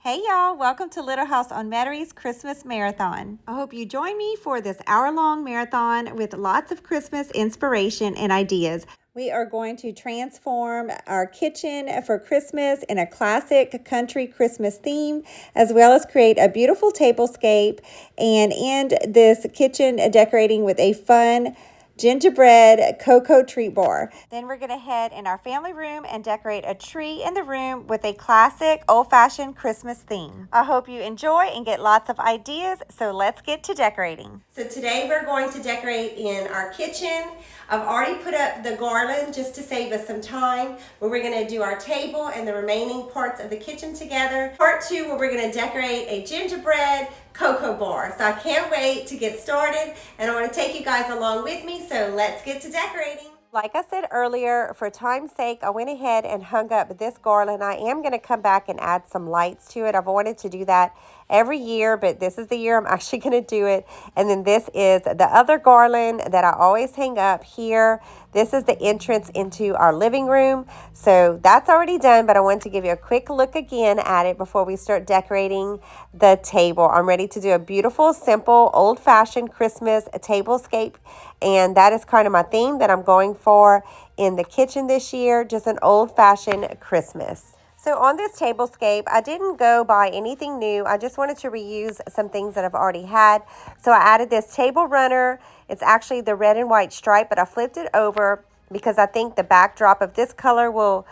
Hey y'all, welcome to Little House on Metairies Christmas Marathon. I hope you join me for this hour-long marathon with lots of Christmas inspiration and ideas. We are going to transform our kitchen for Christmas in a classic country Christmas theme, as well as create a beautiful tablescape and end this kitchen decorating with a fun gingerbread cocoa treat bar. Then we're going to head in our family room and decorate a tree in the room with a classic old-fashioned Christmas theme. I hope you enjoy and get lots of ideas, so let's get to decorating. So today we're going to decorate in our kitchen. I've already put up the garland just to save us some time, where we're going to do our table and the remaining parts of the kitchen together. Part 2, where we're going to decorate a gingerbread cocoa bar. So I can't wait to get started, and I want to take you guys along with me, so let's get to decorating. Like I said earlier, for time's sake, I went ahead and hung up this garland. I am going to come back and add some lights to it. I've wanted to do that every year, but this is the year I'm actually going to do it. And then this is the other garland that I always hang up here. This is the entrance into our living room. So that's already done, but I want to give you a quick look again at it before we start decorating the table. I'm ready to do a beautiful, simple, old-fashioned Christmas tablescape, and that is kind of my theme that I'm going for in the kitchen this year, just an old-fashioned Christmas. So on this tablescape, I didn't go buy anything new. I just wanted to reuse some things that I've already had. So I added this table runner. It's actually the red and white stripe, but I flipped it over because I think the backdrop of this color will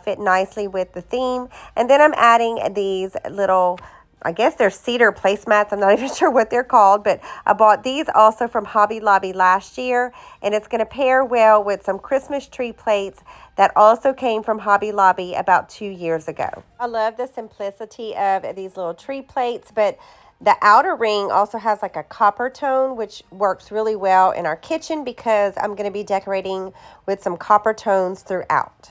fit nicely with the theme. And then I'm adding these little, I guess they're cedar placemats. I'm not even sure what they're called, but I bought these also from Hobby Lobby last year, and it's going to pair well with some Christmas tree plates that also came from Hobby Lobby about 2 years ago. I love the simplicity of these little tree plates, but the outer ring also has like a copper tone, which works really well in our kitchen because I'm going to be decorating with some copper tones throughout.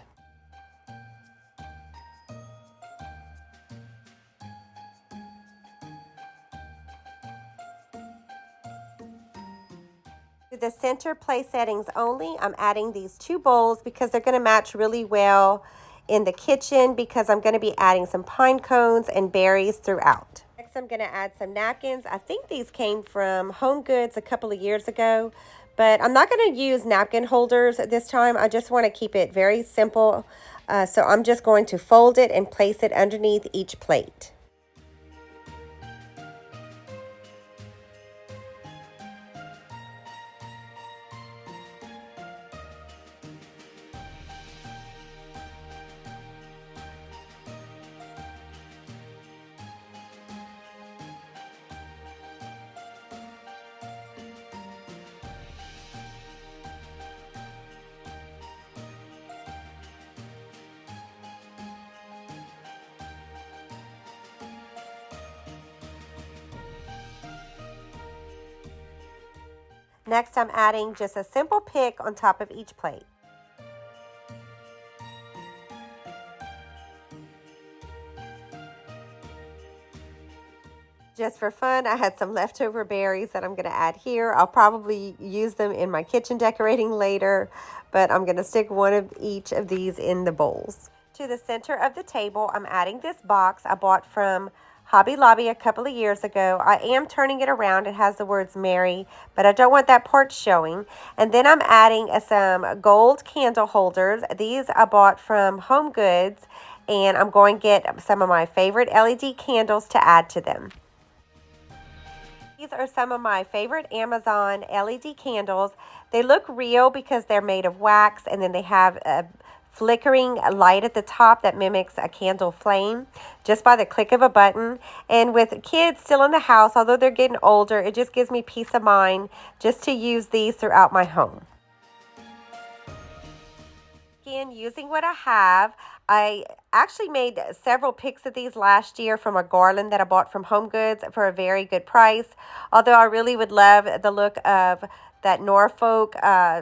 To the center place settings only, I'm adding these 2 bowls because they're going to match really well in the kitchen, because I'm going to be adding some pine cones and berries throughout. Next, I'm going to add some napkins. I think these came from Home Goods a couple of years ago, but I'm not going to use napkin holders this time. I just want to keep it very simple. So I'm just going to fold it and place it underneath each plate. Next, I'm adding just a simple pick on top of each plate. Just for fun, I had some leftover berries that I'm going to add here. I'll probably use them in my kitchen decorating later, but I'm going to stick one of each of these in the bowls. To the center of the table, I'm adding this box I bought from Hobby Lobby a couple of years ago. I am turning it around. It has the words Merry, but I don't want that part showing. And then I'm adding some gold candle holders. These I bought from Home Goods, and I'm going to get some of my favorite LED candles to add to them. These are some of my favorite Amazon LED candles. They look real because they're made of wax, and then they have a flickering light at the top that mimics a candle flame just by the click of a button. And with kids still in the house, although they're getting older, it just gives me peace of mind just to use these throughout my home. Again, using what I have, I actually made several picks of these last year from a garland that I bought from Home Goods for a very good price. Although I really would love the look of that Norfolk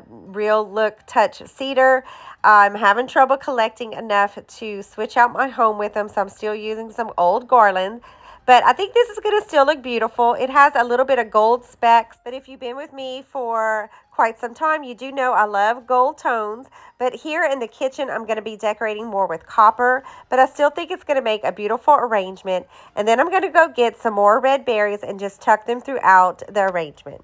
Real Look Touch cedar. I'm having trouble collecting enough to switch out my home with them, so I'm still using some old garland. but I think this is going to still look beautiful. It has a little bit of gold specks, but if you've been with me for quite some time, you do know I love gold tones. But here in the kitchen, I'm going to be decorating more with copper, but I still think it's going to make a beautiful arrangement. And then I'm going to go get some more red berries and just tuck them throughout the arrangement.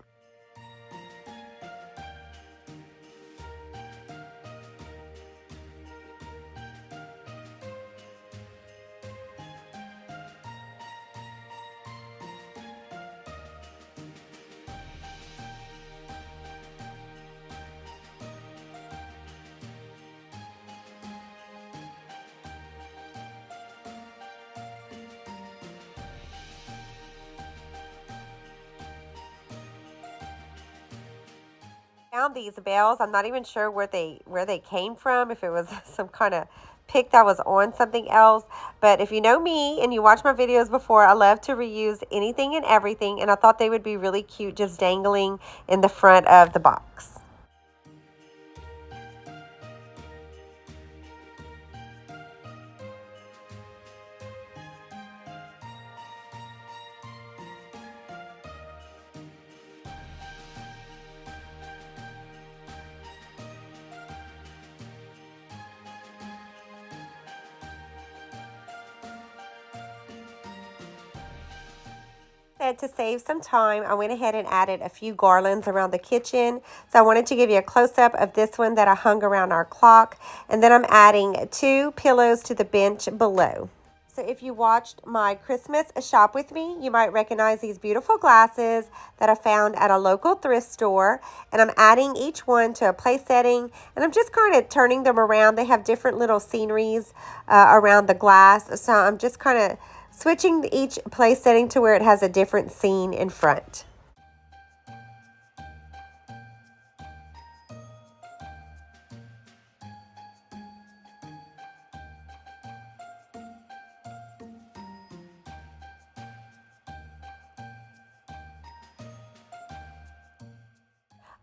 Found these bells. I'm not even sure where they came from, if it was some kind of pick that was on something else. But if you know me and you watch my videos before, I love to reuse anything and everything, and I thought they would be really cute just dangling in the front of the box. To save some time, I went ahead and added a few garlands around the kitchen. So I wanted to give you a close-up of this one that I hung around our clock. And then I'm adding 2 pillows to the bench below. So if you watched my Christmas shop with me, you might recognize these beautiful glasses that I found at a local thrift store. And I'm adding each one to a place setting, and I'm just kind of turning them around. They have different little sceneries around the glass. So I'm just kind of switching each place setting to where it has a different scene in front.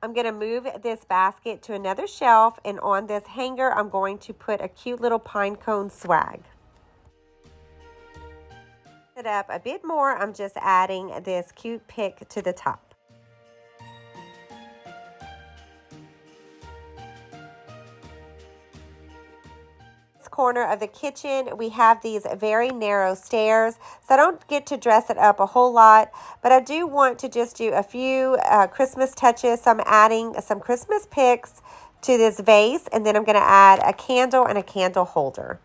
I'm going to move this basket to another shelf, and on this hanger, I'm going to put a cute little pine cone swag. It up a bit more, I'm just adding this cute pick to the top. This corner of the kitchen, we have these very narrow stairs, so I don't get to dress it up a whole lot, but I do want to just do a few Christmas touches. So I'm adding some Christmas picks to this vase, and then I'm going to add a candle and a candle holder.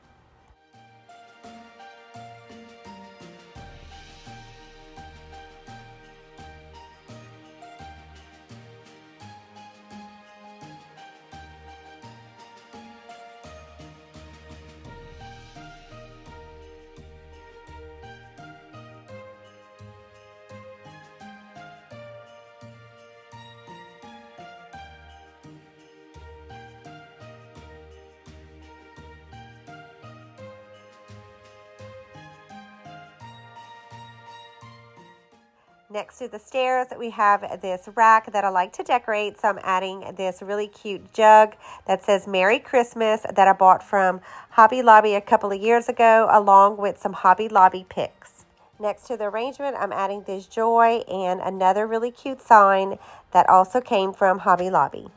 Next to the stairs, we have this rack that I like to decorate. So I'm adding this really cute jug that says Merry Christmas that I bought from Hobby Lobby a couple of years ago, along with some Hobby Lobby picks. Next to the arrangement, I'm adding this joy and another really cute sign that also came from Hobby Lobby.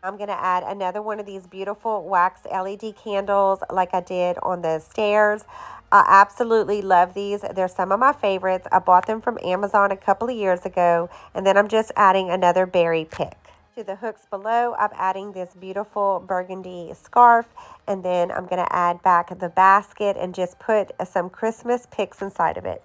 I'm going to add another one of these beautiful wax LED candles like I did on the stairs. I absolutely love these. They're some of my favorites. I bought them from Amazon a couple of years ago, and then I'm just adding another berry pick. To the hooks below, I'm adding this beautiful burgundy scarf, and then I'm going to add back the basket and just put some Christmas picks inside of it.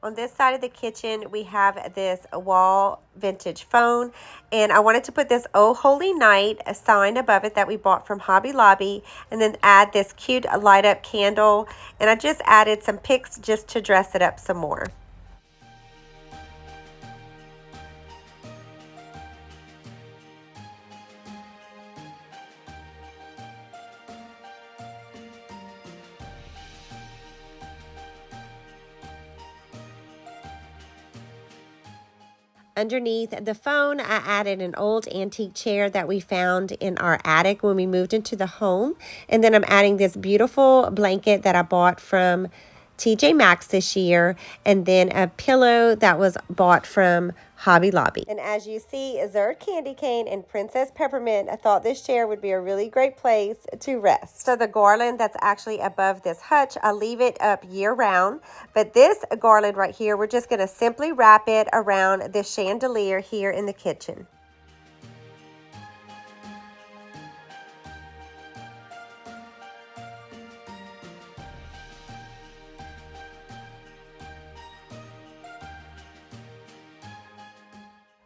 On this side of the kitchen, we have this wall vintage phone, and I wanted to put this Oh Holy Night sign above it that we bought from Hobby Lobby, and then add this cute light up candle, and I just added some pics just to dress it up some more. Underneath the phone, I added an old antique chair that we found in our attic when we moved into the home. And then I'm adding this beautiful blanket that I bought from TJ Maxx this year. And then a pillow that was bought from Hobby Lobby. And as you see, Zerd Candy Cane and Princess Peppermint, I thought this chair would be a really great place to rest. So the garland that's actually above this hutch, I leave it up year round. But this garland right here, we're just going to simply wrap it around this chandelier here in the kitchen.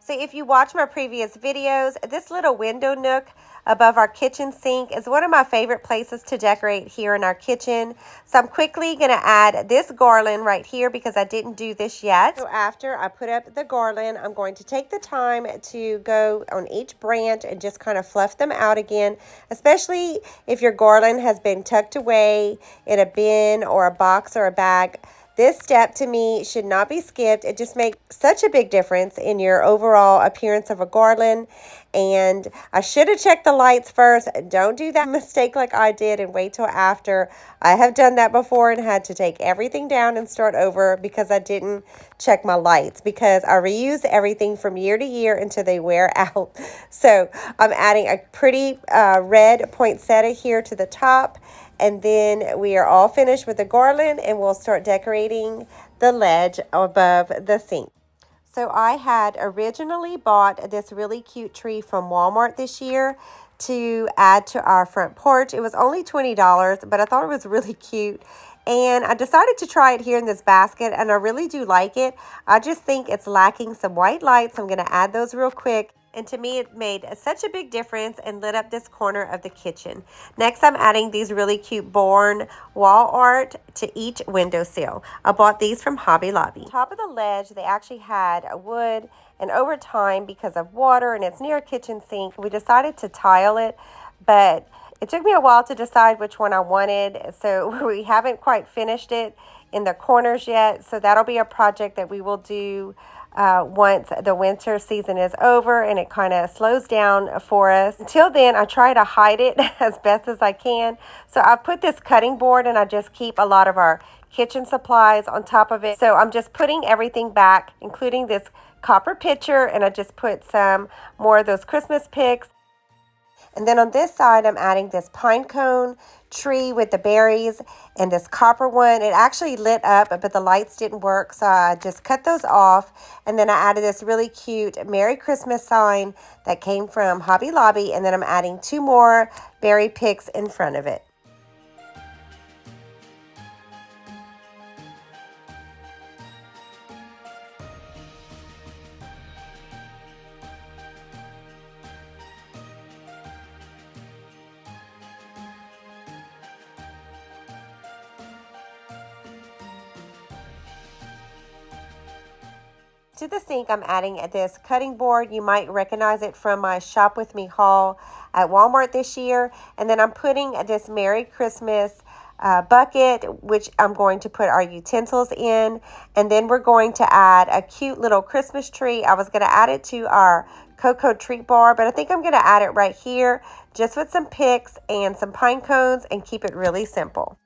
So if you watch my previous videos, this little window nook above our kitchen sink is one of my favorite places to decorate here in our kitchen. So I'm quickly going to add this garland right here because I didn't do this yet. So after I put up the garland, I'm going to take the time to go on each branch and just kind of fluff them out again, especially if your garland has been tucked away in a bin or a box or a bag. This step to me should not be skipped. It just makes such a big difference in your overall appearance of a garland. And I should have checked the lights first. Don't do that mistake like I did and wait till after. I have done that before and had to take everything down and start over because I didn't check my lights, because I reuse everything from year to year until they wear out. So I'm adding a pretty red poinsettia here to the top. And then we are all finished with the garland and we'll start decorating the ledge above the sink. So I had originally bought this really cute tree from Walmart this year to add to our front porch. It was only $20, but I thought it was really cute. And I decided to try it here in this basket, and I really do like it. I just think it's lacking some white lights. I'm going to add those real quick. And to me, it made such a big difference and lit up this corner of the kitchen. Next, I'm adding these really cute Born wall art to each windowsill. I bought these from Hobby Lobby. On top of the ledge, they actually had a wood, and over time, because of water and it's near a kitchen sink, we decided to tile it, but it took me a while to decide which one I wanted, so we haven't quite finished it in the corners yet. So that'll be a project that we will do once the winter season is over and it kind of slows down for us. Until then, I try to hide it as best as I can. So I put this cutting board and I just keep a lot of our kitchen supplies on top of it. So I'm just putting everything back, including this copper pitcher, and I just put some more of those Christmas picks. And then on this side, I'm adding this pine cone tree with the berries and this copper one. It actually lit up, but the lights didn't work, so I just cut those off. And then I added this really cute Merry Christmas sign that came from Hobby Lobby, and then I'm adding 2 more berry picks in front of it. To the sink, I'm adding this cutting board. You might recognize it from my Shop With Me haul at Walmart this year. And then I'm putting this Merry Christmas bucket, which I'm going to put our utensils in. And then we're going to add a cute little Christmas tree. I was going to add it to our cocoa treat bar, but I think I'm going to add it right here just with some picks and some pine cones and keep it really simple.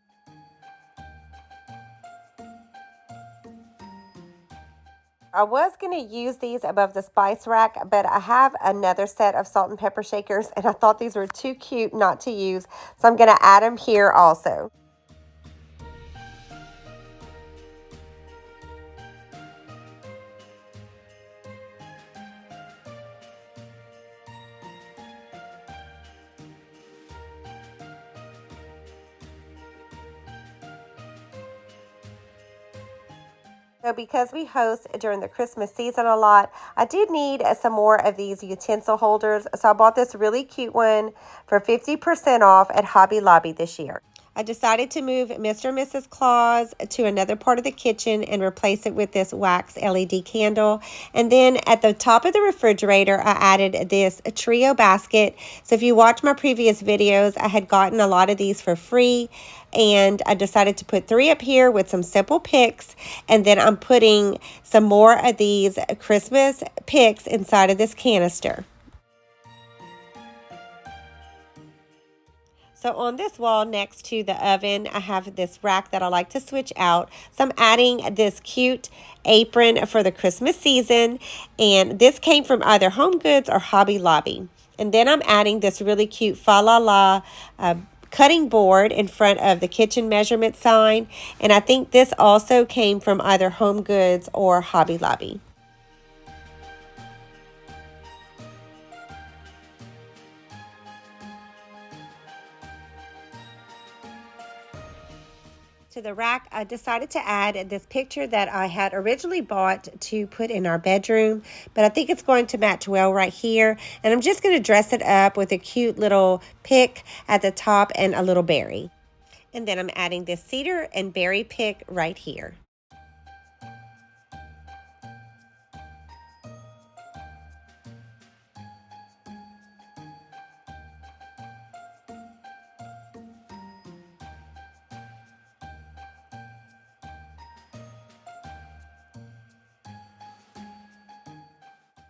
I was going to use these above the spice rack, but I have another set of salt and pepper shakers, and I thought these were too cute not to use, so I'm going to add them here also. So because we host during the Christmas season a lot, I did need some more of these utensil holders. So I bought this really cute one for 50% off at Hobby Lobby this year. I decided to move Mr. and Mrs. Claus to another part of the kitchen and replace it with this wax LED candle. And then at the top of the refrigerator, I added this trio basket. So if you watch my previous videos, I had gotten a lot of these for free. And I decided to put 3 up here with some simple picks. And then I'm putting some more of these Christmas picks inside of this canister. So on this wall next to the oven, I have this rack that I like to switch out. So I'm adding this cute apron for the Christmas season. And this came from either Home Goods or Hobby Lobby. And then I'm adding this really cute Fa La La cutting board in front of the kitchen measurement sign. And I think this also came from either Home Goods or Hobby Lobby. To the rack, I decided to add this picture that I had originally bought to put in our bedroom, but I think it's going to match well right here. And I'm just going to dress it up with a cute little pick at the top and a little berry. And then I'm adding this cedar and berry pick right here.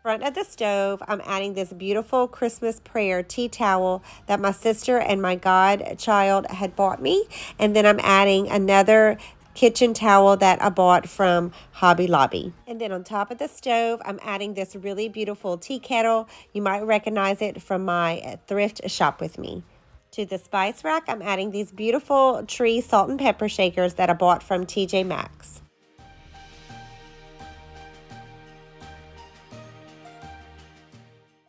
Front of the stove, I'm adding this beautiful Christmas prayer tea towel that my sister and my godchild had bought me. And then I'm adding another kitchen towel that I bought from Hobby Lobby. And then on top of the stove, I'm adding this really beautiful tea kettle. You might recognize it from my thrift shop with me. To the spice rack, I'm adding these beautiful tree salt and pepper shakers that I bought from TJ Maxx.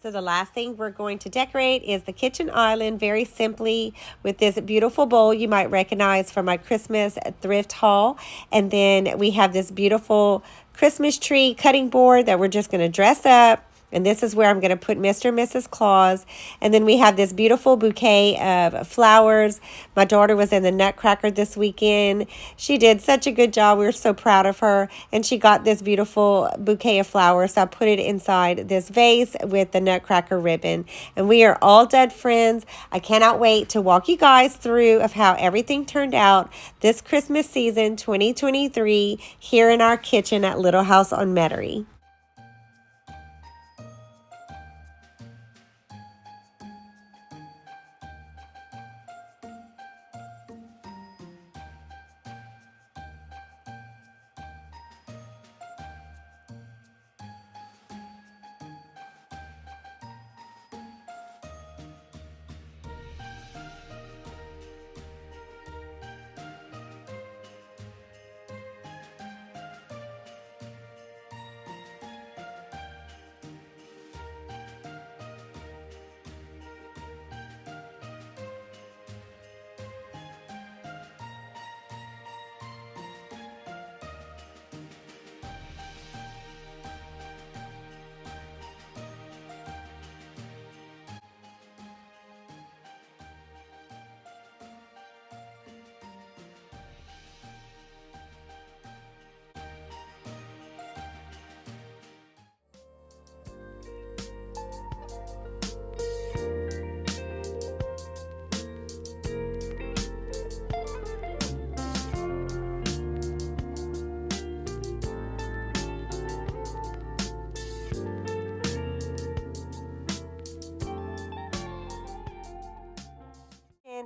So the last thing we're going to decorate is the kitchen island very simply with this beautiful bowl you might recognize from my Christmas thrift haul. And then we have this beautiful Christmas tree cutting board that we're just going to dress up. And this is where I'm going to put Mr. and Mrs. Claus. And then we have this beautiful bouquet of flowers. My daughter was in the Nutcracker this weekend. She did such a good job. We were so proud of her. And she got this beautiful bouquet of flowers. So I put it inside this vase with the Nutcracker ribbon. And we are all done, friends. I cannot wait to walk you guys through of how everything turned out this Christmas season 2023 here in our kitchen at Little House on Metairie.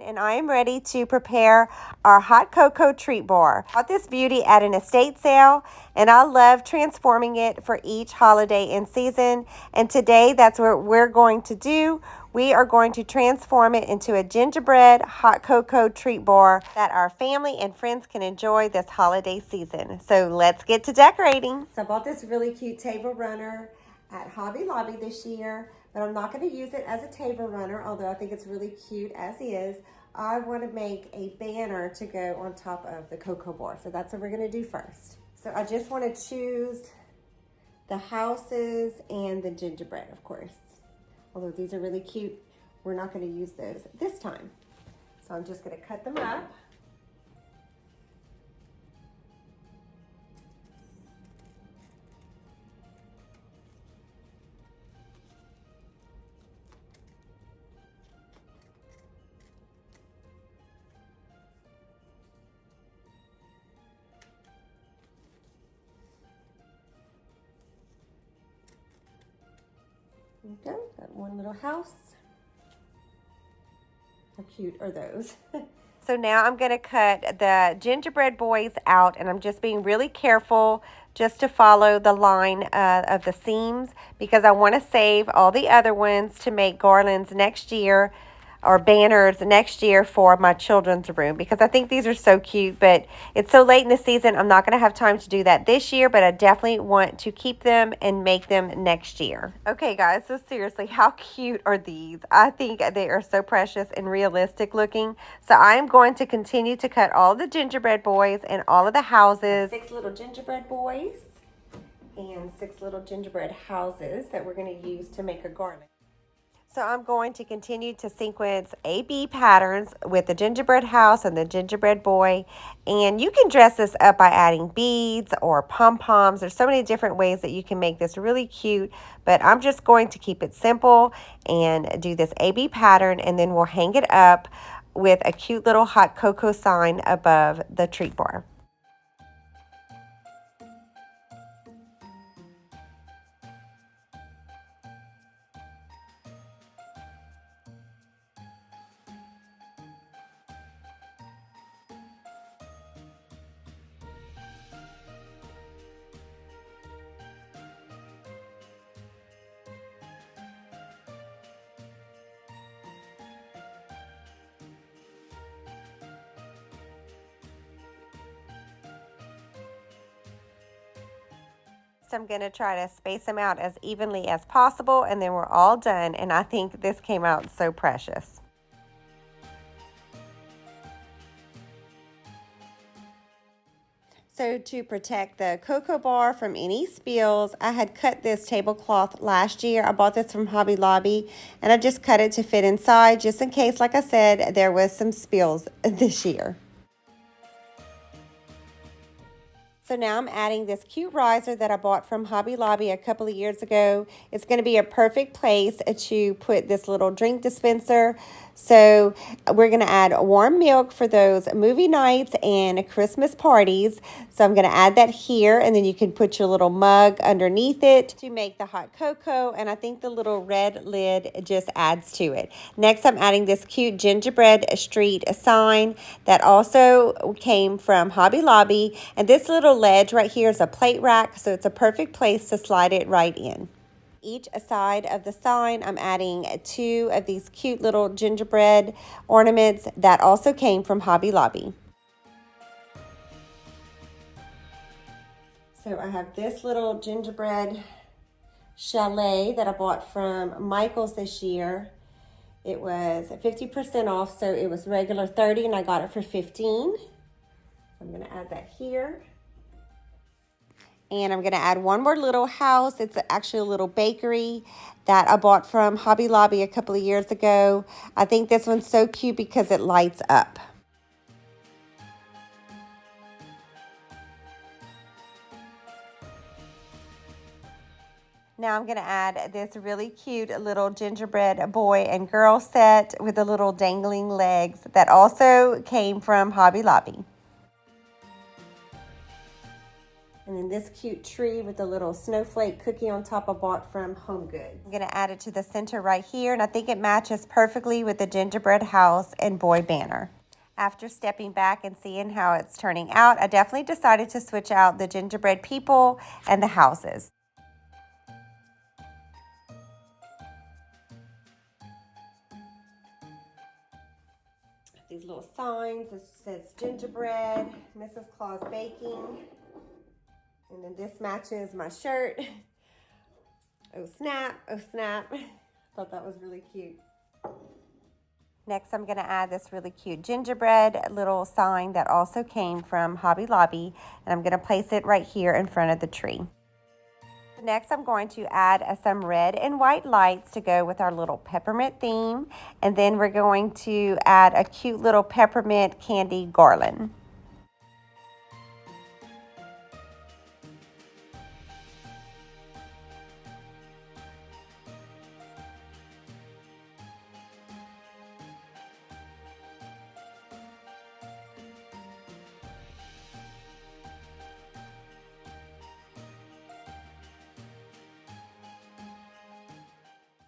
And I am ready to prepare our hot cocoa treat bar. I bought this beauty at an estate sale, and I love transforming it for each holiday and season. And today, that's what we're going to do. We are going to transform it into a gingerbread hot cocoa treat bar that our family and friends can enjoy this holiday season. So let's get to decorating. So I bought this really cute table runner at Hobby Lobby this year, but I'm not going to use it as a table runner, although I think it's really cute as is. I want to make a banner to go on top of the cocoa bar, so that's what we're going to do first. So I just want to choose the houses and the gingerbread, of course. Although these are really cute, we're not going to use those this time. So I'm just going to cut them up. There we go, got one little house. How cute are those? So now I'm going to cut the gingerbread boys out, and I'm just being really careful just to follow the line of the seams, because I want to save all the other ones to make garlands next year, or banners next year for my children's room, because I think these are so cute, but it's so late in the season, I'm not going to have time to do that this year, but I definitely want to keep them and make them next year. Okay guys, so seriously, how cute are these? I think they are so precious and realistic looking. So I am going to continue to cut all the gingerbread boys and all of the houses. 6 little gingerbread boys and 6 little gingerbread houses that we're going to use to make a garland. So I'm going to continue to sequence A-B patterns with the gingerbread house and the gingerbread boy. And you can dress this up by adding beads or pom-poms. There's so many different ways that you can make this really cute. But I'm just going to keep it simple and do this A-B pattern. And then we'll hang it up with a cute little hot cocoa sign above the treat bar. I'm going to try to space them out as evenly as possible, and then we're all done, and I think this came out so precious. So to protect the cocoa bar from any spills, I had cut this tablecloth last year. I bought this from Hobby Lobby, and I just cut it to fit inside just in case, like I said, there was some spills this year. So now I'm adding this cute riser that I bought from Hobby Lobby a couple of years ago. It's going to be a perfect place to put this little drink dispenser. So we're going to add warm milk for those movie nights and Christmas parties. So I'm going to add that here, and then you can put your little mug underneath it to make the hot cocoa. And I think the little red lid just adds to it. Next, I'm adding this cute gingerbread street sign that also came from Hobby Lobby. And this little ledge right here is a plate rack, so it's a perfect place to slide it right in. Each side of the sign, I'm adding 2 of these cute little gingerbread ornaments that also came from Hobby Lobby. So I have this little gingerbread chalet that I bought from Michael's this year. It was 50% off, so it was regular $30 and I got it for $15. I'm going to add that here. And I'm going to add one more little house. It's actually a little bakery that I bought from Hobby Lobby a couple of years ago. I think this one's so cute because it lights up. Now I'm going to add this really cute little gingerbread boy and girl set with the little dangling legs that also came from Hobby Lobby. And then this cute tree with the little snowflake cookie on top I bought from Home Goods. I'm going to add it to the center right here, and I think it matches perfectly with the gingerbread house and boy banner. After stepping back and seeing how it's turning out, I definitely decided to switch out the gingerbread people and the houses. These little signs, it says gingerbread, Mrs. Claus Baking. And then this matches my shirt. Oh snap, oh snap. Thought that was really cute. Next, I'm going to add this really cute gingerbread little sign that also came from Hobby Lobby, and I'm going to place it right here in front of the tree. Next, I'm going to add some red and white lights to go with our little peppermint theme, and then we're going to add a cute little peppermint candy garland.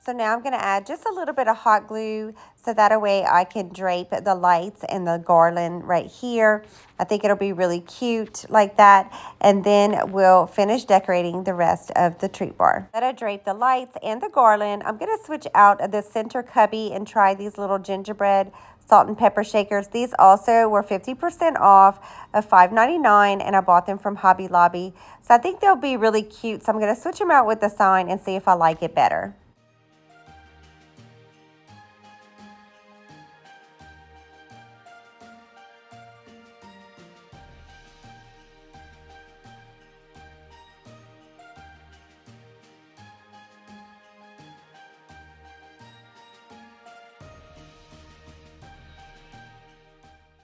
So now I'm going to add just a little bit of hot glue so that way I can drape the lights and the garland right here. I think it'll be really cute like that. And then we'll finish decorating the rest of the treat bar. That I drape the lights and the garland, I'm going to switch out the center cubby and try these little gingerbread salt and pepper shakers. These also were 50% off of $5.99, and I bought them from Hobby Lobby. So I think they'll be really cute. So I'm going to switch them out with the sign and see if I like it better.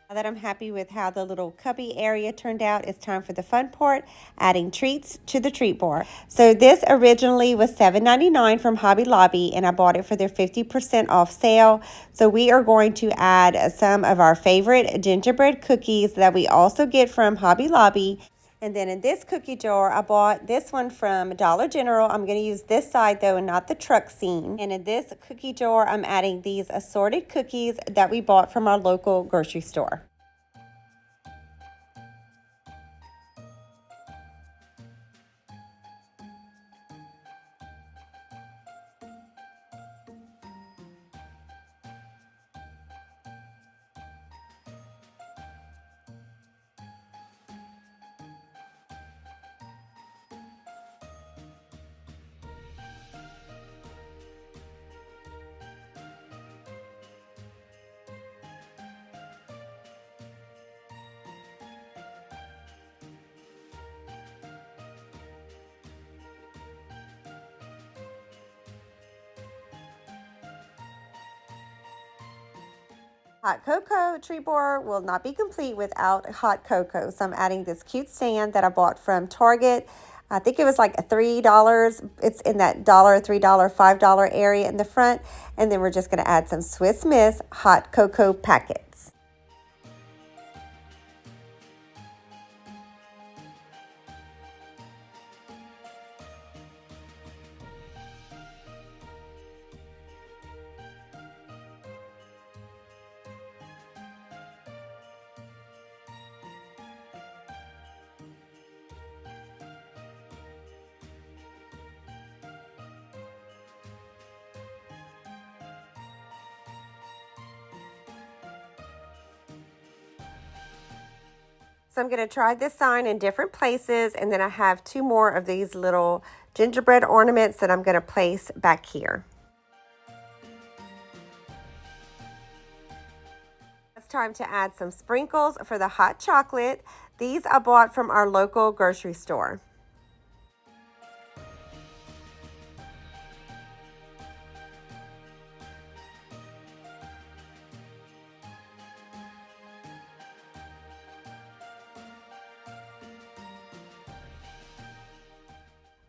Now that I'm happy with how the little cubby area turned out, it's time for the fun part, adding treats to the treat bar. So this originally was $7.99 from Hobby Lobby, and I bought it for their 50% off sale. So we are going to add some of our favorite gingerbread cookies that we also get from Hobby Lobby. And then in this cookie jar, I bought this one from Dollar General. I'm going to use this side though and not the truck scene. And in this cookie jar, I'm adding these assorted cookies that we bought from our local grocery store. Hot cocoa treat bar will not be complete without hot cocoa. So I'm adding this cute stand that I bought from Target. I think it was like $3. It's in that $1, $3, $5 area in the front. And then we're just going to add some Swiss Miss hot cocoa packets. So I'm going to try this sign in different places, and then I have two more of these little gingerbread ornaments that I'm going to place back here. It's time to add some sprinkles for the hot chocolate. These I bought from our local grocery store.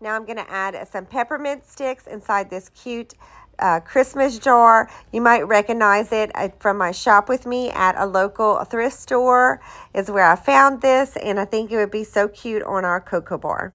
Now I'm going to add some peppermint sticks inside this cute Christmas jar. You might recognize it from my shop with me at a local thrift store is where I found this, and I think it would be so cute on our cocoa bar.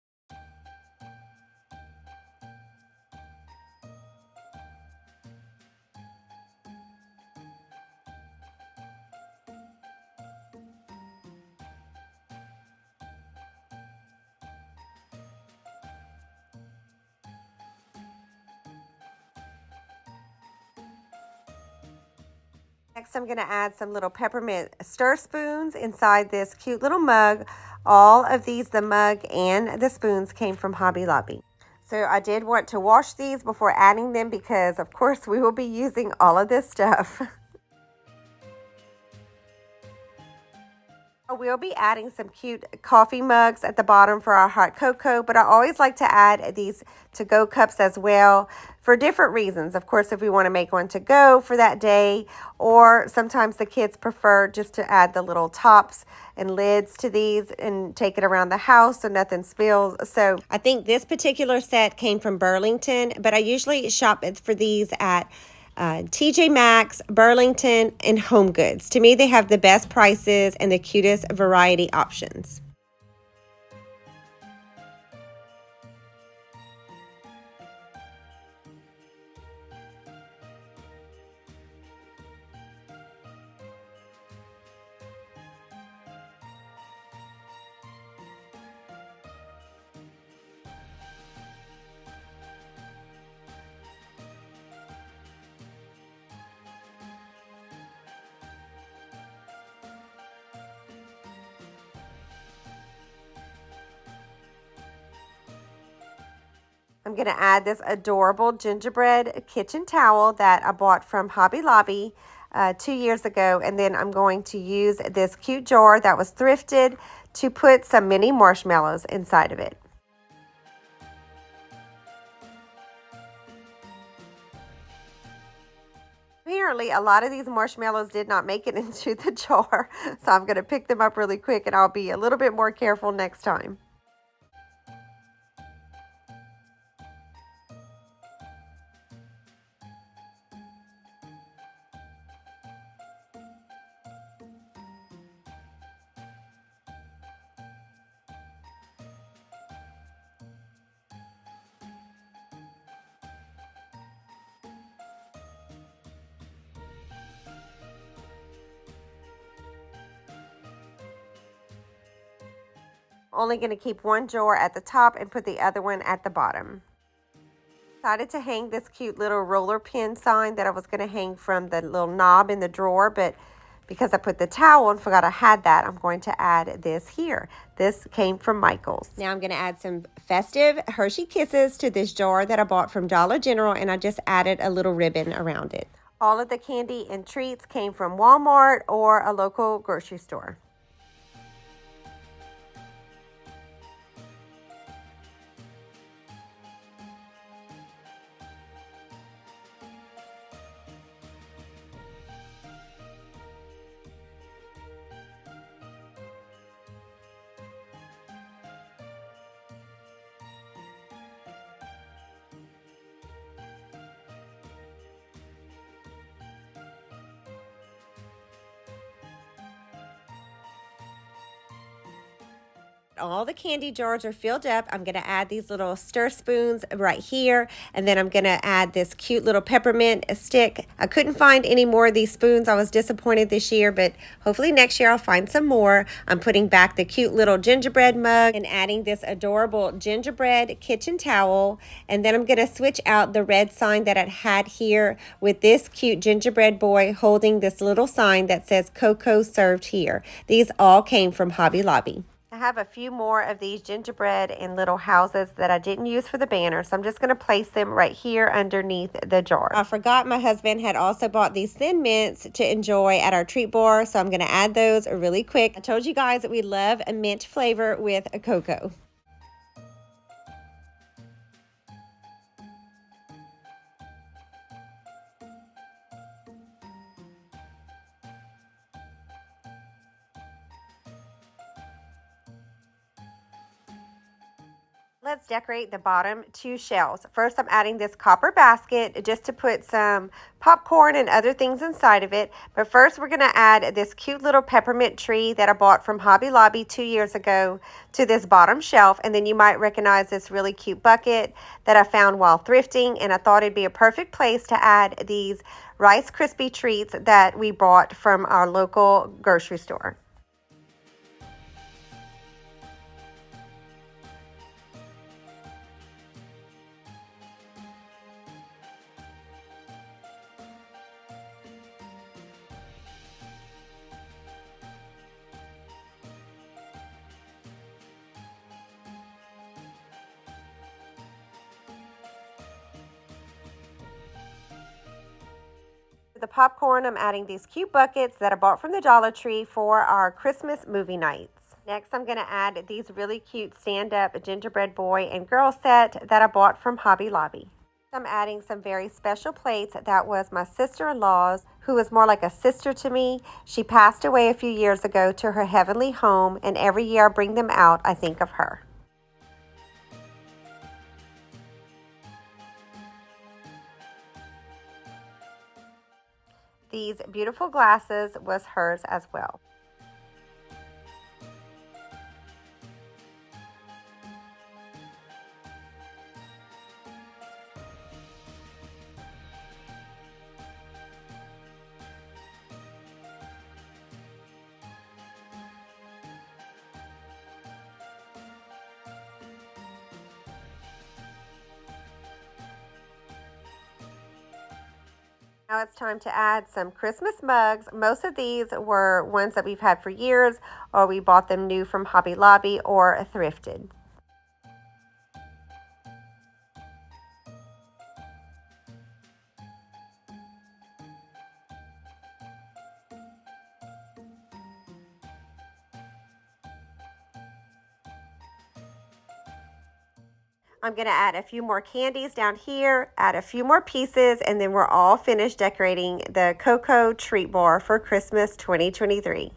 Next, I'm going to add some little peppermint stir spoons inside this cute little mug. All of these, the mug and the spoons, came from Hobby Lobby. So I did want to wash these before adding them because, of course, we will be using all of this stuff. I will be adding some cute coffee mugs at the bottom for our hot cocoa, but I always like to add these to-go cups as well for different reasons. Of course, if we want to make one to go for that day, or sometimes the kids prefer just to add the little tops and lids to these and take it around the house so nothing spills. So I think this particular set came from Burlington, but I usually shop for these at TJ Maxx, Burlington, and Home Goods. To me, they have the best prices and the cutest variety options. I'm going to add this adorable gingerbread kitchen towel that I bought from Hobby Lobby 2 years ago. And then I'm going to use this cute jar that was thrifted to put some mini marshmallows inside of it. Apparently, a lot of these marshmallows did not make it into the jar. So I'm going to pick them up really quick and I'll be a little bit more careful next time. Only going to keep one jar at the top and put the other one at the bottom. Decided to hang this cute little roller pin sign that I was going to hang from the little knob in the drawer, but because I put the towel and forgot I had that, I'm going to add this here. This came from Michael's. Now I'm going to add some festive Hershey Kisses to this jar that I bought from Dollar General, and I just added a little ribbon around it. All of the candy and treats came from Walmart or a local grocery store. All the candy jars are filled up. I'm going to add these little stir spoons right here, and then I'm going to add this cute little peppermint stick. I couldn't find any more of these spoons. I was disappointed this year, but hopefully next year I'll find some more. I'm putting back the cute little gingerbread mug and adding this adorable gingerbread kitchen towel, and then I'm going to switch out the red sign that I had here with this cute gingerbread boy holding this little sign that says Cocoa served here. These all came from Hobby Lobby. I have a few more of these gingerbread and little houses that I didn't use for the banner, so I'm just going to place them right here underneath the jar. I forgot my husband had also bought these Thin Mints to enjoy at our treat bar, so I'm going to add those really quick. I told you guys that we love a mint flavor with a cocoa. Let's decorate the bottom two shelves. First, I'm adding this copper basket just to put some popcorn and other things inside of it. But first, we're going to add this cute little peppermint tree that I bought from Hobby Lobby 2 years ago to this bottom shelf. And then you might recognize this really cute bucket that I found while thrifting. And I thought it'd be a perfect place to add these Rice Krispie treats that we bought from our local grocery store. The popcorn, I'm adding these cute buckets that I bought from the Dollar Tree for our Christmas movie nights. Next, I'm going to add these really cute stand-up gingerbread boy and girl set that I bought from Hobby Lobby. I'm adding some very special plates. That was my sister-in-law's, who was more like a sister to me. She passed away a few years ago to her heavenly home, and every year I bring them out, I think of her. These beautiful glasses was hers as well. Now it's time to add some Christmas mugs. Most of these were ones that we've had for years, or we bought them new from Hobby Lobby or thrifted. I'm going to add a few more candies down here, add a few more pieces, and then we're all finished decorating the Cocoa Treat Bar for Christmas 2023.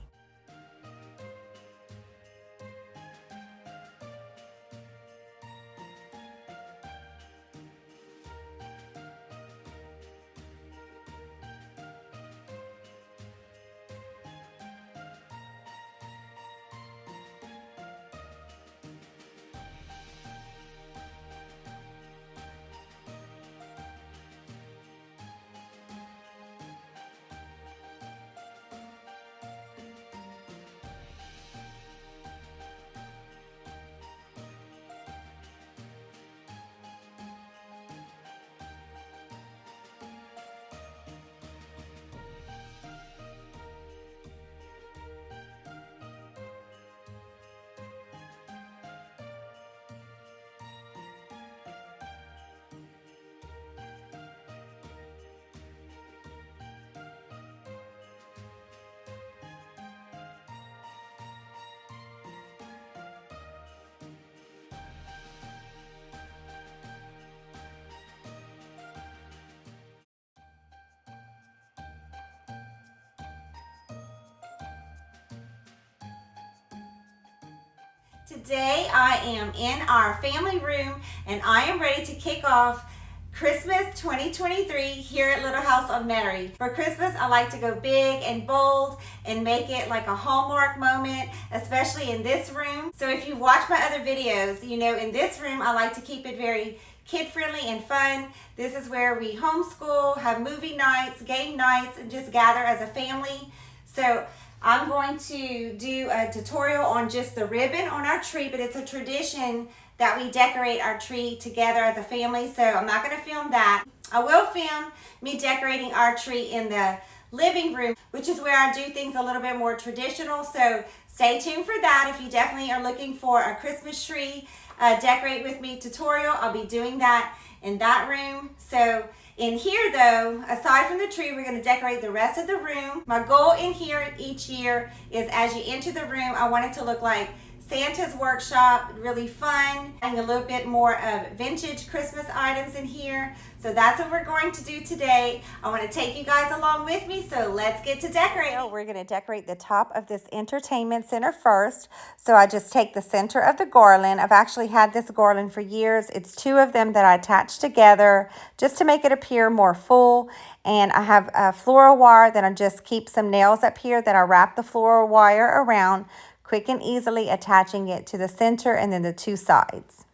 Today I am in our family room and I am ready to kick off Christmas 2023 here at Little House on Metairie. For Christmas, I like to go big and bold and make it like a Hallmark moment, especially in this room. So if you watch my other videos, you know in this room I like to keep it very kid-friendly and fun. This is where we homeschool, have movie nights, game nights, and just gather as a family. So I'm going to do a tutorial on just the ribbon on our tree, but it's a tradition that we decorate our tree together as a family, so I'm not going to film that. I will film me decorating our tree in the living room, which is where I do things a little bit more traditional, so stay tuned for that. If you definitely are looking for a Christmas tree decorate with me tutorial, I'll be doing that in that room. So in here though, aside from the tree, we're going to decorate the rest of the room. My goal in here each year is as you enter the room, I want it to look like Santa's workshop, really fun, and a little bit more of vintage Christmas items in here. So that's what we're going to do today. I want to take you guys along with me, so let's get to decorating. We're going to decorate the top of this entertainment center first. So I just take the center of the garland. I've actually had this garland for years. It's two of them that I attach together just to make it appear more full. And I have a floral wire that I just keep some nails up here that I wrap the floral wire around, quick and easily attaching it to the center and then the two sides.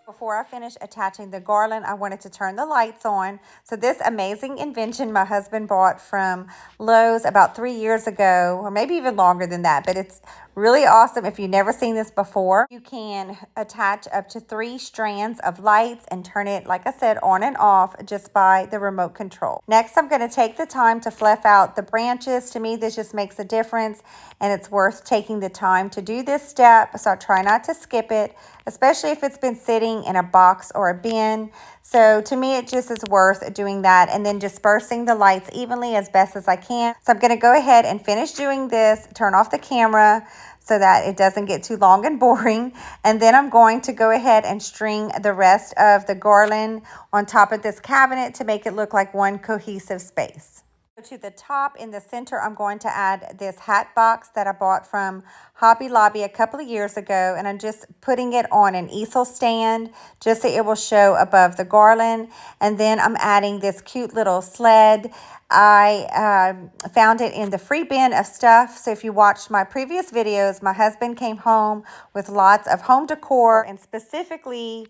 Before I finish attaching the garland, I wanted to turn the lights on. So this amazing invention my husband bought from Lowe's about 3 years ago, or maybe even longer than that, but it's Really awesome. If you've never seen this before, you can attach up to 3 strands of lights and turn it, like I said, on and off just by the remote control. Next, I'm going to take the time to fluff out the branches. To me, this just makes a difference, and it's worth taking the time to do this step, so I try not to skip it, especially if it's been sitting in a box or a bin. So to me, it just is worth doing that, and then dispersing the lights evenly as best as I can. So I'm going to go ahead and finish doing this, turn off the camera so that it doesn't get too long and boring. And then I'm going to go ahead and string the rest of the garland on top of this cabinet to make it look like one cohesive space. To the top in the center, I'm going to add this hat box that I bought from Hobby Lobby a couple of years ago, and I'm just putting it on an easel stand just so it will show above the garland. And then I'm adding this cute little sled. I found it in the free bin of stuff. So if you watched my previous videos, my husband came home with lots of home decor, and specifically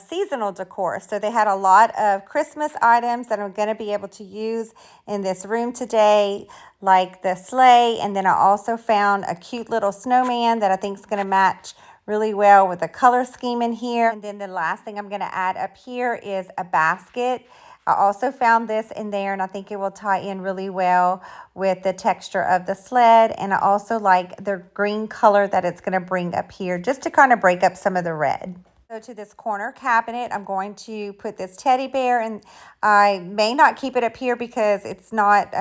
seasonal decor. So they had a lot of Christmas items that I'm going to be able to use in this room today, like the sleigh. And then I also found a cute little snowman that I think is going to match really well with the color scheme in here. And then the last thing I'm going to add up here is a basket. I also found this in there, and I think it will tie in really well with the texture of the sled. And I also like the green color that it's going to bring up here just to kind of break up some of the red. So to this corner cabinet, I'm going to put this teddy bear, and I may not keep it up here because it's not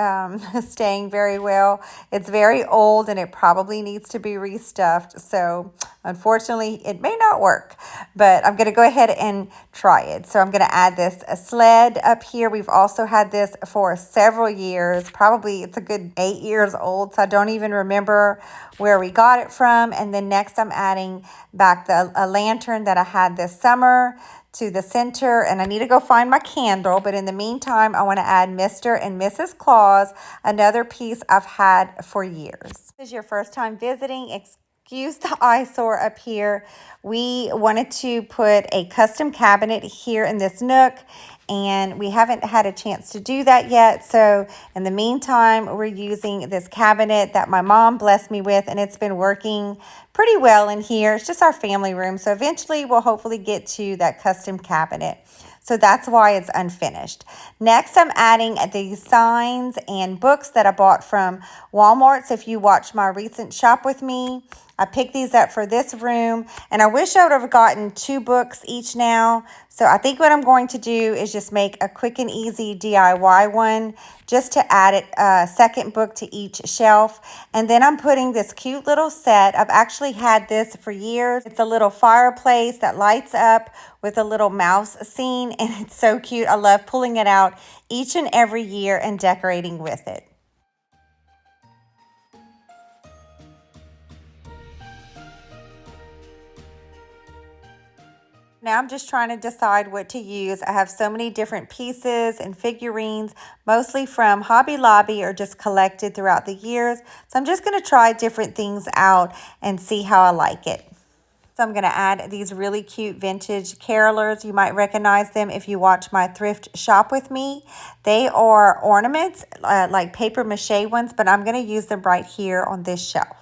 staying very well. It's very old and it probably needs to be restuffed. So unfortunately, it may not work, but I'm going to go ahead and try it. So I'm going to add this sled up here. We've also had this for several years. Probably it's a good 8 years old, so I don't even remember where we got it from. And then next I'm adding back a lantern that I had this summer to the center, and I need to go find my candle, but in the meantime I want to add Mr. and Mrs. Claus, another piece I've had for years. If this is your first time visiting, excuse the eyesore up here. We wanted to put a custom cabinet here in this nook, and we haven't had a chance to do that yet. So in the meantime, we're using this cabinet that my mom blessed me with, and it's been working pretty well in here. It's just our family room. So eventually we'll hopefully get to that custom cabinet. So that's why it's unfinished. Next, I'm adding these signs and books that I bought from Walmart. So if you watch my recent shop with me, I picked these up for this room, and I wish I would have gotten 2 books each now. So I think what I'm going to do is just make a quick and easy DIY one just to add a second book to each shelf. And then I'm putting this cute little set. I've actually had this for years. It's a little fireplace that lights up with a little mouse scene, and it's so cute. I love pulling it out each and every year and decorating with it. Now I'm just trying to decide what to use. I have so many different pieces and figurines, mostly from Hobby Lobby or just collected throughout the years. So I'm just going to try different things out and see how I like it. So I'm going to add these really cute vintage carolers. You might recognize them if you watch my thrift shop with me. They are ornaments, like paper mache ones, but I'm going to use them right here on this shelf.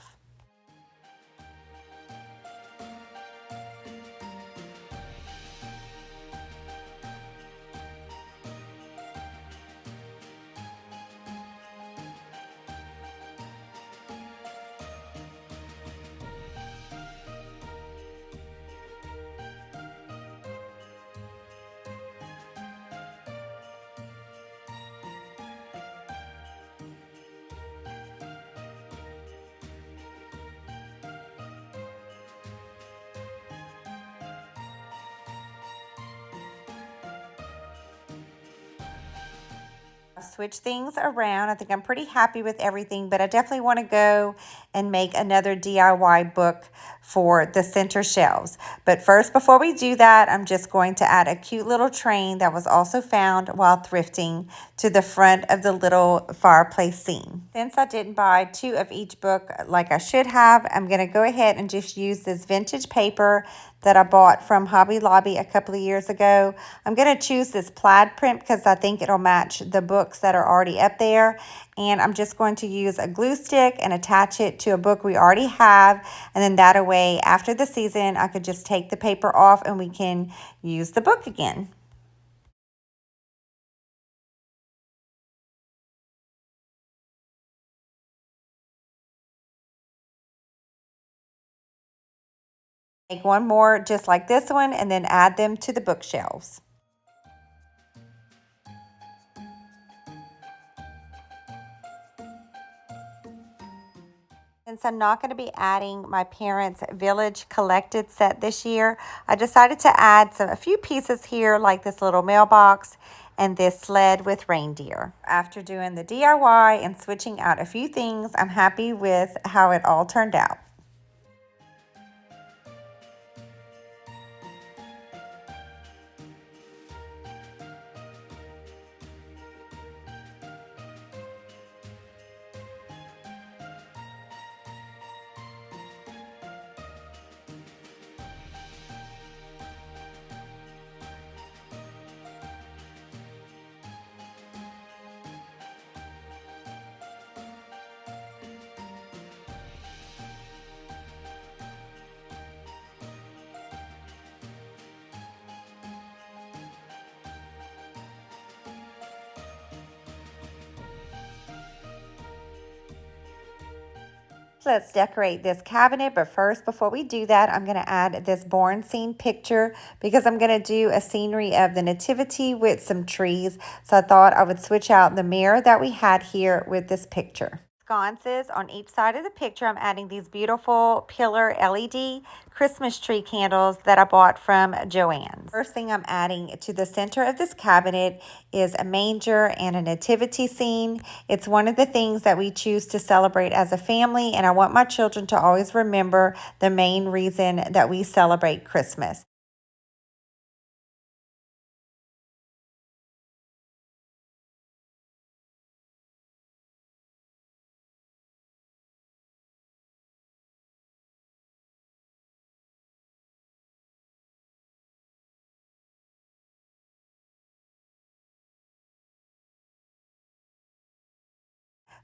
Switch things around. I think I'm pretty happy with everything, but I definitely want to go and make another DIY book for the center shelves. But first, before we do that, I'm just going to add a cute little train that was also found while thrifting to the front of the little fireplace scene. Since I didn't buy 2 of each book like I should have, I'm going to go ahead and just use this vintage paper that I bought from Hobby Lobby a couple of years ago. I'm going to choose this plaid print because I think it'll match the books that are already up there. And I'm just going to use a glue stick and attach it to a book we already have. And then that way, after the season, I could just take the paper off and we can use the book again. Make one more just like this one and then add them to the bookshelves. Since I'm not going to be adding my parents' Village Collected set this year, I decided to add a few pieces here like this little mailbox and this sled with reindeer. After doing the DIY and switching out a few things, I'm happy with how it all turned out. Let's decorate this cabinet, but first, before we do that, I'm going to add this born scene picture because I'm going to do a scenery of the nativity with some trees. So I thought I would switch out the mirror that we had here with this picture. Sconces on each side of the picture. I'm adding these beautiful pillar LED Christmas tree candles that I bought from Joann's. First thing I'm adding to the center of this cabinet is a manger and a nativity scene. It's one of the things that we choose to celebrate as a family, and I want my children to always remember the main reason that we celebrate Christmas.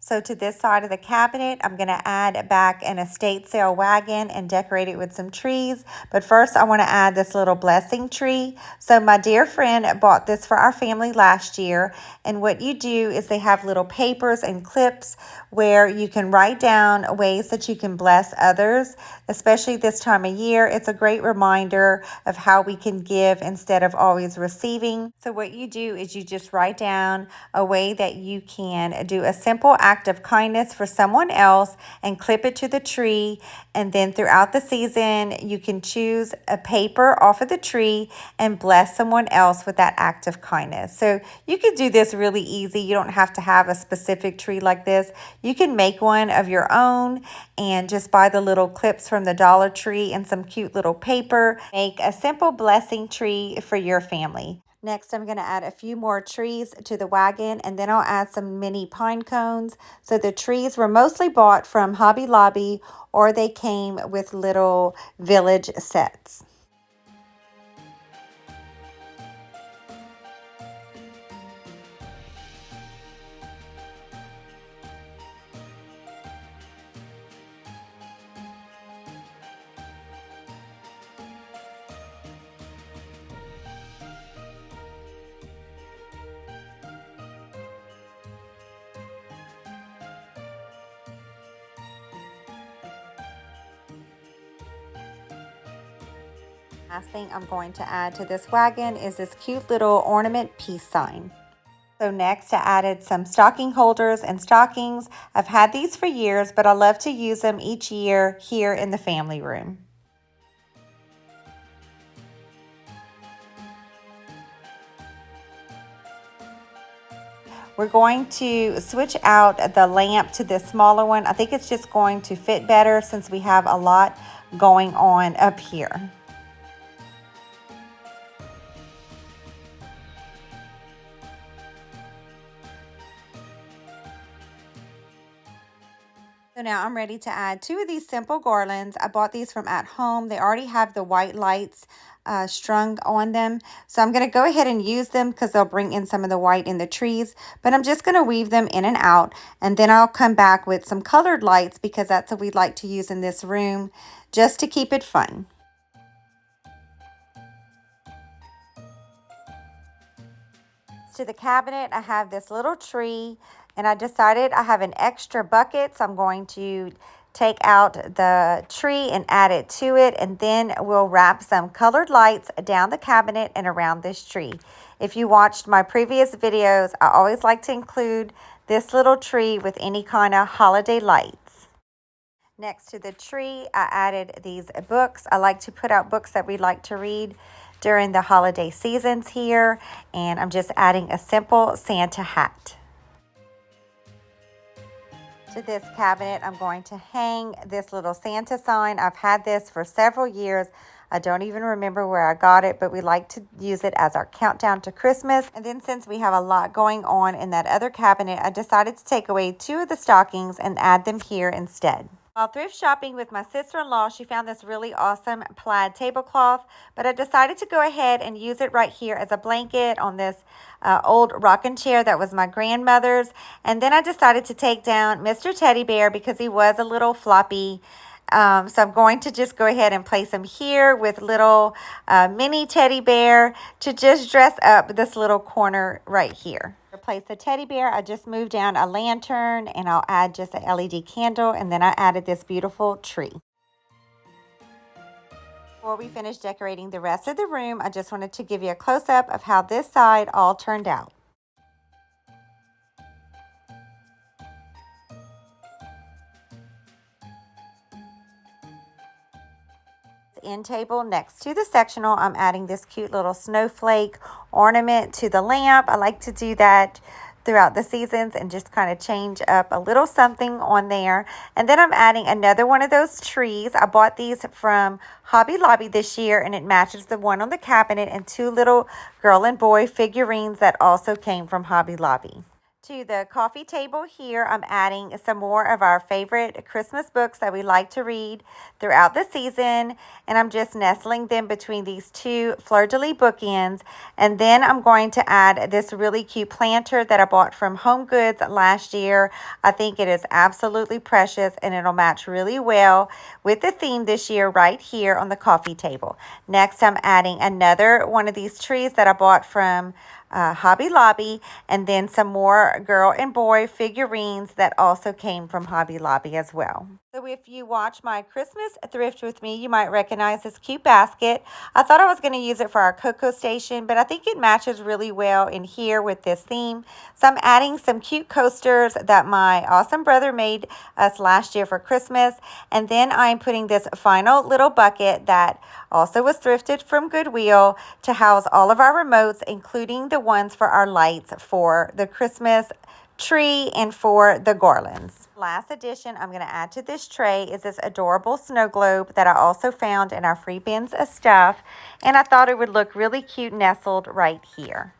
So to this side of the cabinet, I'm going to add back an estate sale wagon and decorate it with some trees. But first, I want to add this little blessing tree. So my dear friend bought this for our family last year. And what you do is they have little papers and clips where you can write down ways that you can bless others, especially this time of year. It's a great reminder of how we can give instead of always receiving. So what you do is you just write down a way that you can do a simple act of kindness for someone else and clip it to the tree. And then throughout the season, you can choose a paper off of the tree and bless someone else with that act of kindness. So you can do this really easy. You don't have to have a specific tree like this. You can make one of your own and just buy the little clips from the Dollar Tree and some cute little paper. Make a simple blessing tree for your family. Next, I'm going to add a few more trees to the wagon, and then I'll add some mini pine cones. So the trees were mostly bought from Hobby Lobby, or they came with little village sets. Last thing I'm going to add to this wagon is this cute little ornament peace sign. So next I added some stocking holders and stockings. I've had these for years, but I love to use them each year here in the family room. We're going to switch out the lamp to this smaller one. I think it's just going to fit better since we have a lot going on up here. So now I'm ready to add two of these simple garlands. I bought these from At Home. They already have the white lights strung on them. So I'm going to go ahead and use them because they'll bring in some of the white in the trees. But I'm just going to weave them in and out. And then I'll come back with some colored lights because that's what we'd like to use in this room just to keep it fun. To the cabinet, I have this little tree, and I decided I have an extra bucket, so I'm going to take out the tree and add it to it, and then we'll wrap some colored lights down the cabinet and around this tree. If you watched my previous videos, I always like to include this little tree with any kind of holiday lights. Next to the tree, I added these books. I like to put out books that we like to read during the holiday seasons here, and I'm just adding a simple Santa hat. To this cabinet, I'm going to hang this little Santa sign. I've had this for several years. I don't even remember where I got it, but we like to use it as our countdown to Christmas. And then since we have a lot going on in that other cabinet, I decided to take away two of the stockings and add them here instead. While thrift shopping with my sister-in-law, she found this really awesome plaid tablecloth, but I decided to go ahead and use it right here as a blanket on this old rocking chair that was my grandmother's. And then I decided to take down Mr. Teddy Bear because he was a little floppy. So I'm going to just go ahead and place him here with little mini teddy bear to just dress up this little corner right here. To replace the teddy bear, I just moved down a lantern and I'll add just an LED candle, and then I added this beautiful tree. Before we finish decorating the rest of the room, I just wanted to give you a close-up of how this side all turned out. End table next to the sectional, I'm adding this cute little snowflake ornament to the lamp. I like to do that throughout the seasons and just kind of change up a little something on there. And then I'm adding another one of those trees. I bought these from Hobby Lobby this year, and it matches the one on the cabinet, and two little girl and boy figurines that also came from Hobby Lobby. To the coffee table here, I'm adding some more of our favorite Christmas books that we like to read throughout the season, and I'm just nestling them between these two fleur-de-lis bookends. And then I'm going to add this really cute planter that I bought from Home Goods last year. I think it is absolutely precious, and it'll match really well with the theme this year right here on the coffee table. Next, I'm adding another one of these trees that I bought from Hobby Lobby, and then some more girl and boy figurines that also came from Hobby Lobby as well. So if you watch my Christmas thrift with me, you might recognize this cute basket. I thought I was going to use it for our cocoa station, but I think it matches really well in here with this theme. So I'm adding some cute coasters that my awesome brother made us last year for Christmas. And then I'm putting this final little bucket that also was thrifted from Goodwill to house all of our remotes, including the ones for our lights for the Christmas tree and for the garlands. Last addition I'm going to add to this tray is this adorable snow globe that I also found in our free bins of stuff, and I thought it would look really cute nestled right here.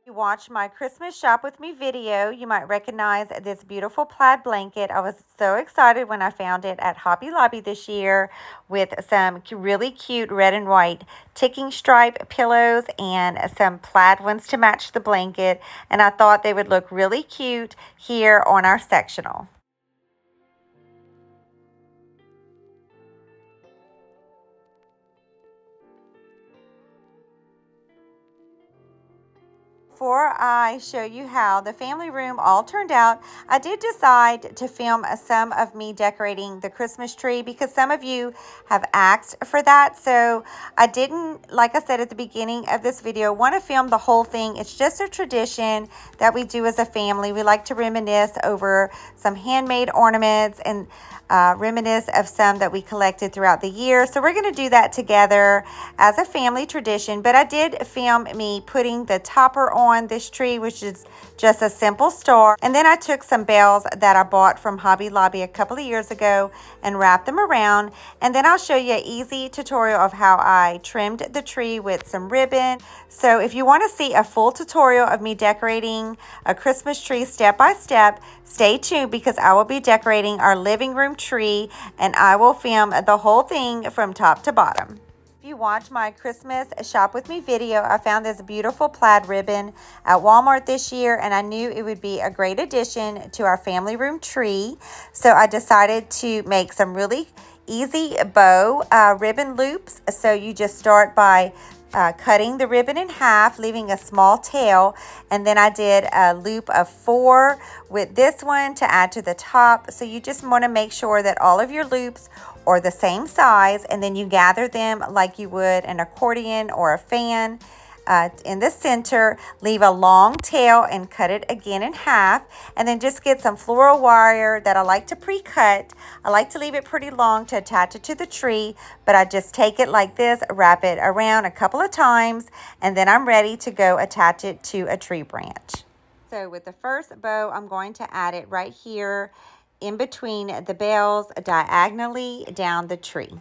You watched my Christmas shop with me video, you might recognize this beautiful plaid blanket. I was so excited when I found it at Hobby Lobby this year with some really cute red and white ticking stripe pillows and some plaid ones to match the blanket, and I thought they would look really cute here on our sectional. Before I show you how the family room all turned out, I did decide to film some of me decorating the Christmas tree because some of you have asked for that. So I didn't, like I said at the beginning of this video, want to film the whole thing. It's just a tradition that we do as a family. We like to reminisce over some handmade ornaments and reminisce of some that we collected throughout the year. So we're going to do that together as a family tradition. But I did film me putting the topper on on this tree, which is just a simple star. And then I took some bells that I bought from Hobby Lobby a couple of years ago and wrapped them around. And then I'll show you an easy tutorial of how I trimmed the tree with some ribbon. So if you want to see a full tutorial of me decorating a Christmas tree step by step, stay tuned because I will be decorating our living room tree and I will film the whole thing from top to bottom. If you watch my Christmas shop with me video, I found this beautiful plaid ribbon at Walmart this year and I knew it would be a great addition to our family room tree. So I decided to make some really easy bow ribbon loops. So you just start by cutting the ribbon in half, leaving a small tail, and then I did a loop of 4 with this one to add to the top. So you just want to make sure that all of your loops are the same size, and then you gather them like you would an accordion or a fan. In the center, leave a long tail and cut it again in half, and then just get some floral wire that I like to pre-cut. I like to leave it pretty long to attach it to the tree, but I just take it like this, wrap it around a couple of times, and then I'm ready to go attach it to a tree branch. So with the first bow, I'm going to add it right here in between the bells diagonally down the tree.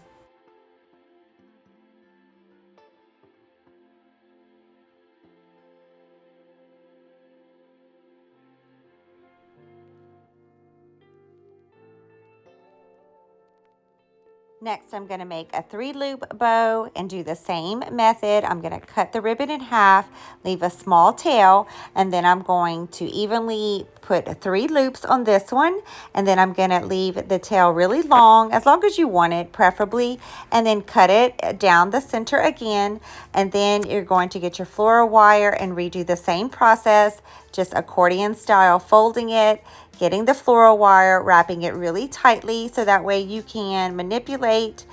Next, I'm going to make a 3-loop bow and do the same method. I'm going to cut the ribbon in half, leave a small tail, and then I'm going to evenly put 3 loops on this one. And then I'm going to leave the tail really long as you want it, preferably, and then cut it down the center again. And then you're going to get your floral wire and redo the same process, just accordion style, folding it, getting the floral wire, wrapping it really tightly so that way you can manipulate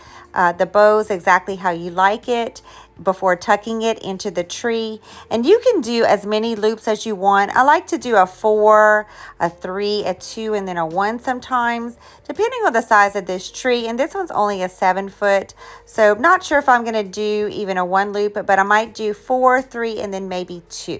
the bows exactly how you like it before tucking it into the tree. And you can do as many loops as you want. I like to do a 4, a 3, a 2, and then a 1 sometimes, depending on the size of this tree. And this one's only a 7-foot, so not sure if I'm going to do even a 1 loop, but I might do 4, 3, and then maybe 2.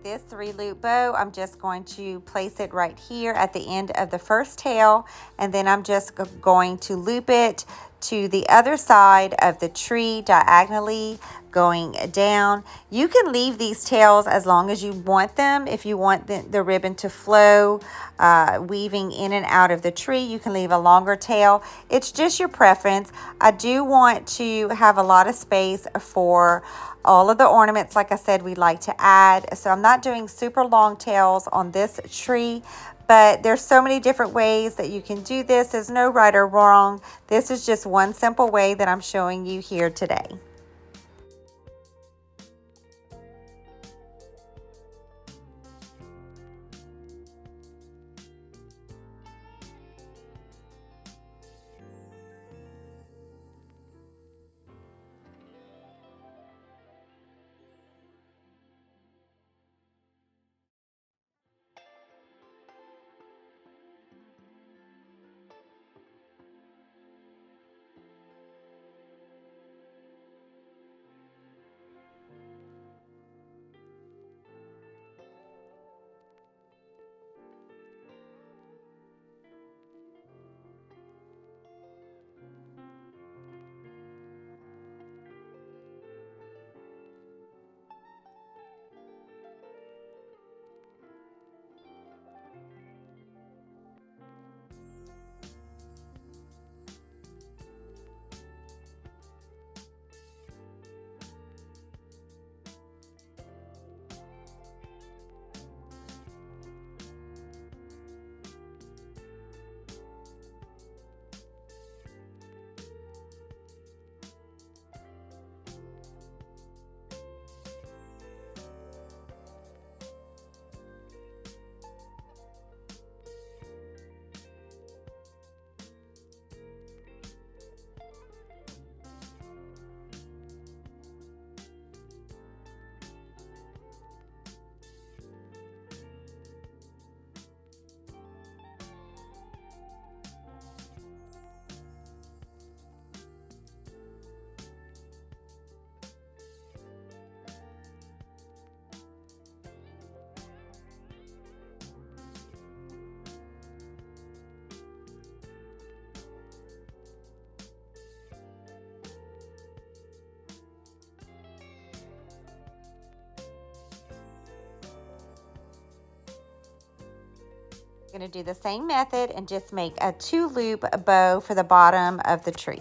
This 3-loop bow, I'm just going to place it right here at the end of the first tail, and then I'm just going to loop it to the other side of the tree diagonally going down. You can leave these tails as long as you want them. If you want the ribbon to flow, weaving in and out of the tree, you can leave a longer tail. It's just your preference. I do want to have a lot of space for all of the ornaments, like I said, we like to add. So I'm not doing super long tails on this tree, but there's so many different ways that you can do this. There's no right or wrong. This is just one simple way that I'm showing you here today. I'm going to do the same method and just make a 2-loop bow for the bottom of the tree.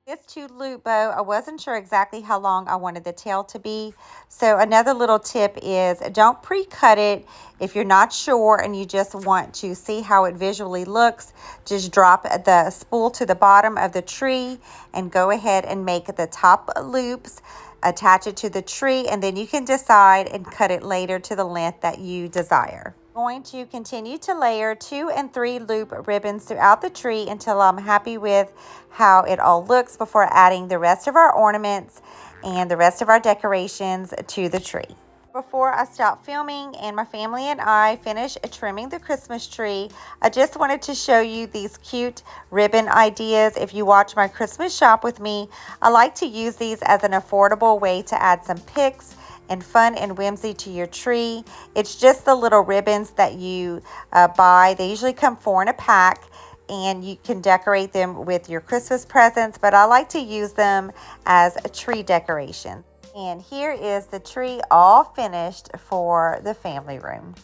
This 2-loop bow, I wasn't sure exactly how long I wanted the tail to be. So another little tip is don't pre-cut it if you're not sure and you just want to see how it visually looks. Just drop the spool to the bottom of the tree and go ahead and make the top loops, attach it to the tree, and then you can decide and cut it later to the length that you desire. Going to continue to layer 2 and 3 loop ribbons throughout the tree until I'm happy with how it all looks before adding the rest of our ornaments and the rest of our decorations to the tree. Before I stop filming and my family and I finish trimming the Christmas tree, I just wanted to show you these cute ribbon ideas. If you watch my Christmas shop with me, I like to use these as an affordable way to add some pics and fun and whimsy to your tree. It's just the little ribbons that you buy. They usually come 4 in a pack, and you can decorate them with your Christmas presents, but I like to use them as a tree decoration. And here is the tree all finished for the family room.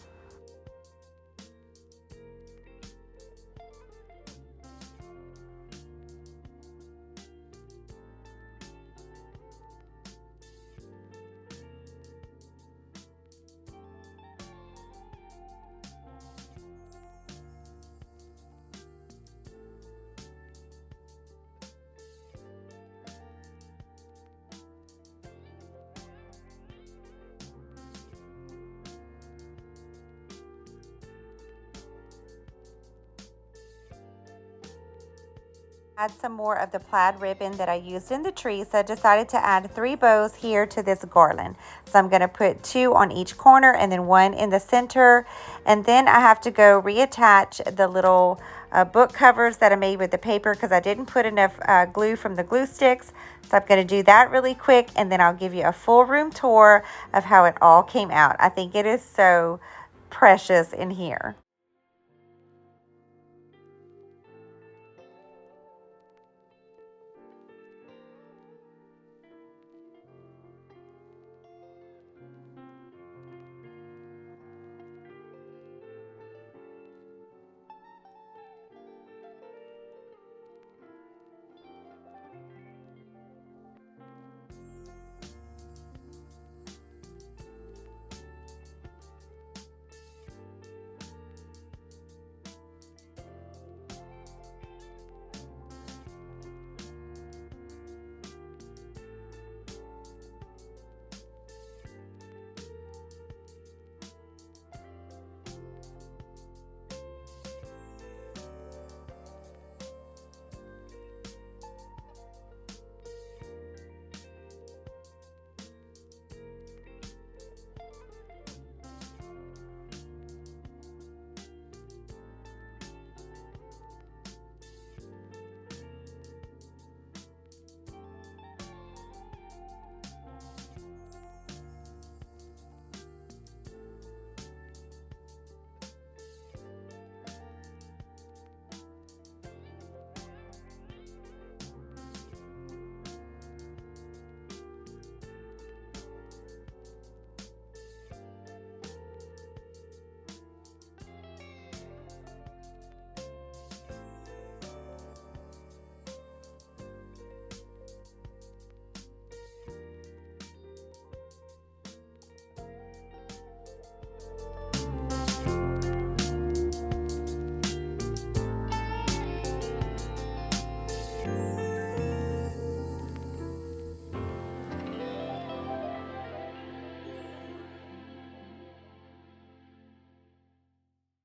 Add some more of the plaid ribbon that I used in the tree, so I decided to add 3 bows here to this garland. So I'm going to put 2 on each corner and then 1 in the center, and then I have to go reattach the little book covers that I made with the paper because I didn't put enough glue from the glue sticks. So I'm going to do that really quick, and then I'll give you a full room tour of how it all came out. I think it is so precious in here.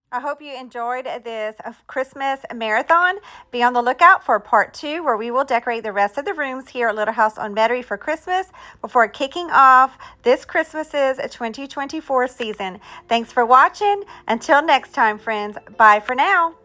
I hope you enjoyed this Christmas marathon. Be on the lookout for part 2, where we will decorate the rest of the rooms here at Little House on Metairie for Christmas before kicking off this Christmas's 2024 season. Thanks for watching. Until next time, friends. Bye for now.